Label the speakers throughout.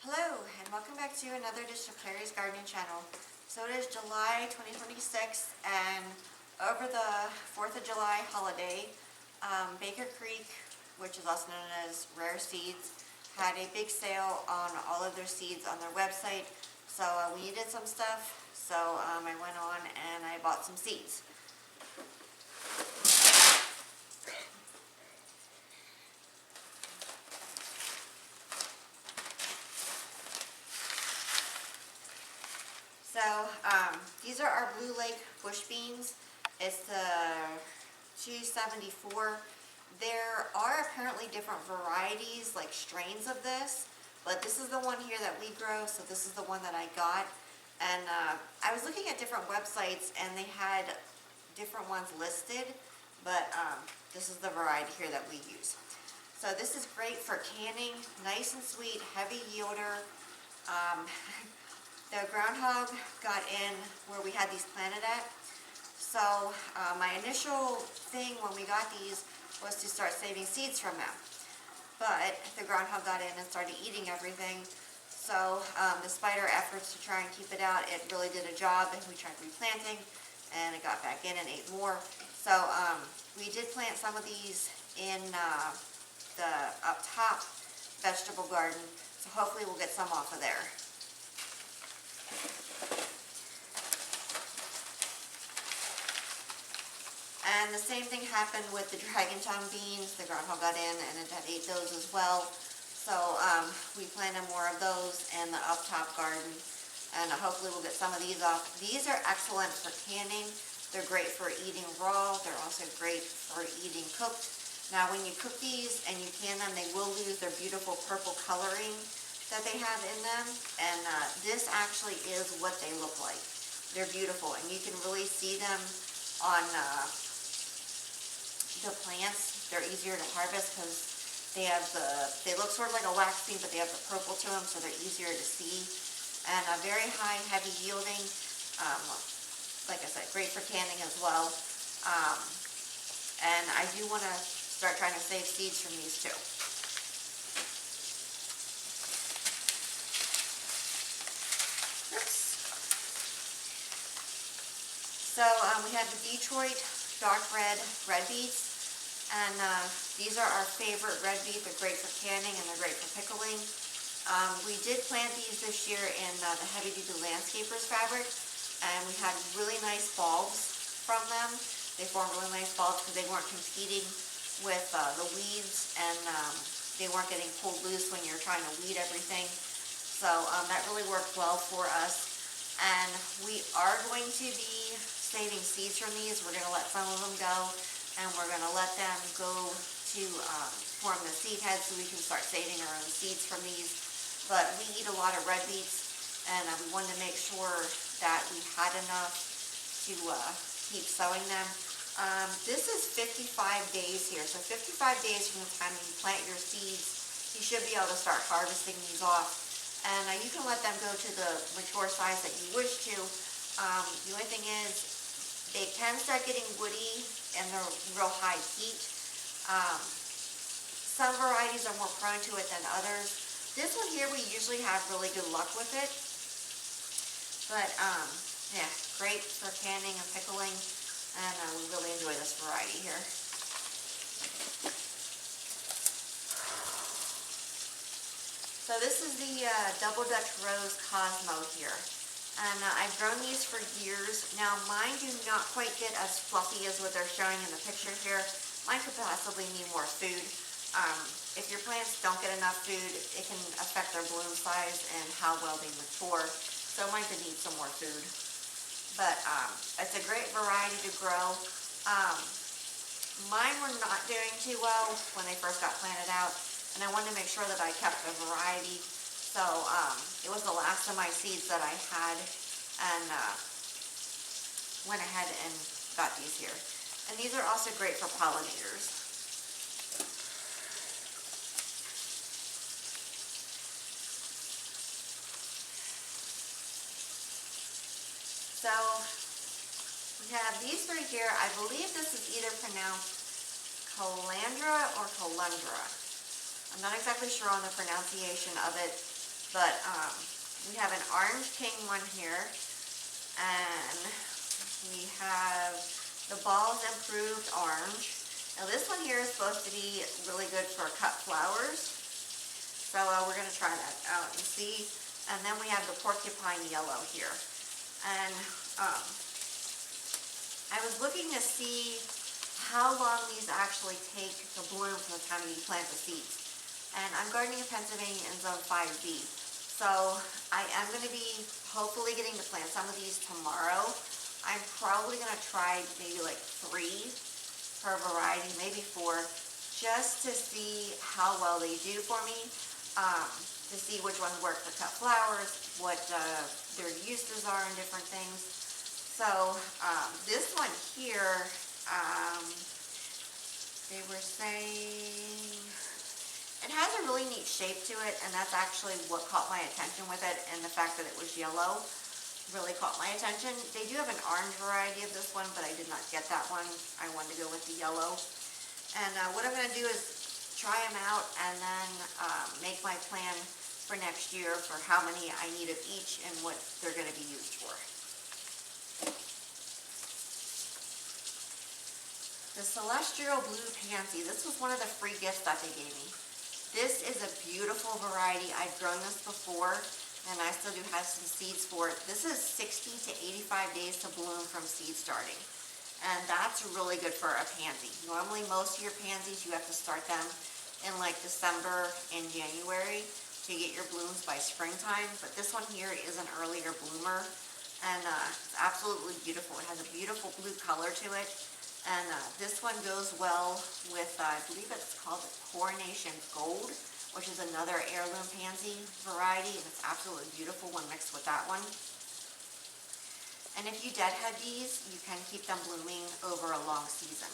Speaker 1: Hello, and welcome back to another edition of Clary's Gardening Channel. So it is July 2026, and over the 4th of July holiday, Baker Creek, which is also known as Rare Seeds, had a big sale on all of their seeds on their website. So we needed some stuff, so I went on and I bought some seeds. So these are our Blue Lake bush beans. It's the 274. There are apparently different varieties, like strains of this, but this is the one here that we grow, so this is the one that I got. And I was looking at different websites and they had different ones listed, but this is the variety here that we use. So this is great for canning, nice and sweet, heavy yielder. The groundhog got in where we had these planted at. So my initial thing when we got these was to start saving seeds from them. But the groundhog got in and started eating everything. So despite our efforts to try and keep it out, it really did a job, and we tried replanting and it got back in and ate more. So we did plant some of these in the up top vegetable garden. So hopefully we'll get some off of there. And the same thing happened with the dragon tongue beans. The groundhog got in and it ate those as well. So we planted more of those in the up top garden, and hopefully we'll get some of these off. These are excellent for canning. They're great for eating raw. They're also great for eating cooked. Now when you cook these and you can them, they will lose their beautiful purple coloring that they have in them, and this actually is what they look like. They're beautiful, and you can really see them on the plants. They're easier to harvest because they look sort of like a wax bean, but they have the purple to them, so they're easier to see. And a very high, heavy yielding, like I said, great for canning as well. And I do want to start trying to save seeds from these too. So we have the Detroit dark red beets, and these are our favorite red beet. They're great for canning and they're great for pickling. We did plant these this year in the Heavy Duty Landscapers fabric, and we had really nice bulbs from them. They formed really nice bulbs because they weren't competing with the weeds, and they weren't getting pulled loose when you're trying to weed everything. So that really worked well for us. And we are going to be saving seeds from these. We're going to let some of them go, and we're going to let them go to form the seed heads so we can start saving our own seeds from these. But we eat a lot of red beets, and we wanted to make sure that we had enough to keep sowing them. This is 55 days here, so 55 days from the time you plant your seeds, you should be able to start harvesting these off. And you can let them go to the mature size that you wish to. The only thing is, they can start getting woody in the real high heat. Some varieties are more prone to it than others. This one here, we usually have really good luck with it. But yeah, great for canning and pickling, and we really enjoy this variety here. So this is the Double Dutch Rose Cosmo here, and I've grown these for years. Now mine do not quite get as fluffy as what they're showing in the picture here. Mine could possibly need more food. If your plants don't get enough food, it can affect their bloom size and how well they mature. So mine could need some more food. But it's a great variety to grow. Mine were not doing too well when they first got planted out, and I wanted to make sure that I kept the variety. So it was the last of my seeds that I had, and went ahead and got these here. And these are also great for pollinators. So we have these right here. I believe this is either pronounced Calandra or Calundra. I'm not exactly sure on the pronunciation of it, But we have an Orange King one here, and we have the Ball's Improved Orange. Now this one here is supposed to be really good for cut flowers, so we're going to try that out and see. And then we have the Porcupine Yellow here. And I was looking to see how long these actually take to bloom from the time you plant the seeds. And I'm gardening in Pennsylvania in Zone 5B. So I am going to be hopefully getting to plant some of these tomorrow. I'm probably going to try maybe like 3 per variety, maybe 4, just to see how well they do for me, to see which ones work for cut flowers, what their uses are and different things. So this one here, they were saying it has a really neat shape to it, and that's actually what caught my attention with it, and the fact that it was yellow really caught my attention. They do have an orange variety of this one, but I did not get that one. I wanted to go with the yellow. And what I'm going to do is try them out and then make my plan for next year for how many I need of each and what they're going to be used for. The Celestial Blue Pansy. This was one of the free gifts that they gave me. This is a beautiful variety. I've grown this before, and I still do have some seeds for it. This is 60 to 85 days to bloom from seed starting, and that's really good for a pansy. Normally, most of your pansies, you have to start them in like December and January to get your blooms by springtime, but this one here is an earlier bloomer, and it's absolutely beautiful. It has a beautiful blue color to it. And this one goes well with, I believe it's called the Coronation Gold, which is another heirloom pansy variety, and it's absolutely beautiful when mixed with that one. And if you deadhead these, you can keep them blooming over a long season.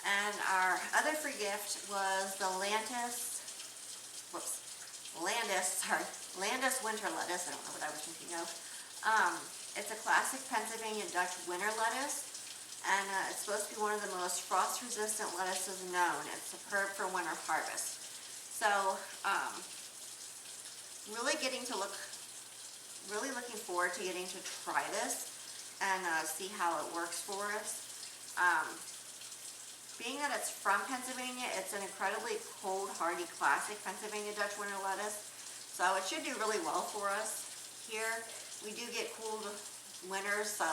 Speaker 1: And our other free gift was the Landis winter lettuce. I don't know what I was thinking of. It's a classic Pennsylvania Dutch winter lettuce, and it's supposed to be one of the most frost-resistant lettuces known. It's superb for winter harvest. So, really looking forward to getting to try this and see how it works for us. Being that it's from Pennsylvania, it's an incredibly cold, hardy, classic Pennsylvania Dutch winter lettuce. So it should do really well for us here. We do get cold winters, so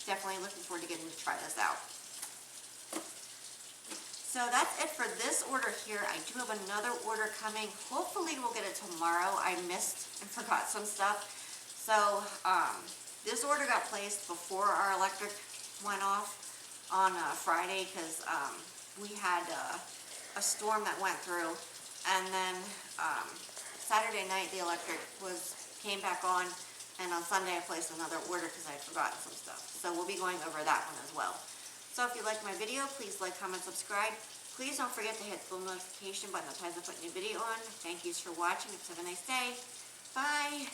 Speaker 1: definitely looking forward to getting to try this out. So that's it for this order here. I do have another order coming. Hopefully we'll get it tomorrow. I missed and forgot some stuff. So this order got placed before our electric went off on Friday, because we had a storm that went through, and then Saturday night the electric came back on, and on Sunday I placed another order because I had forgotten some stuff. So we'll be going over that one as well. So if you like my video, please like, comment, subscribe. Please don't forget to hit the little notification button that tells me to put a new video on. Thank yous for watching. Have a nice day. Bye.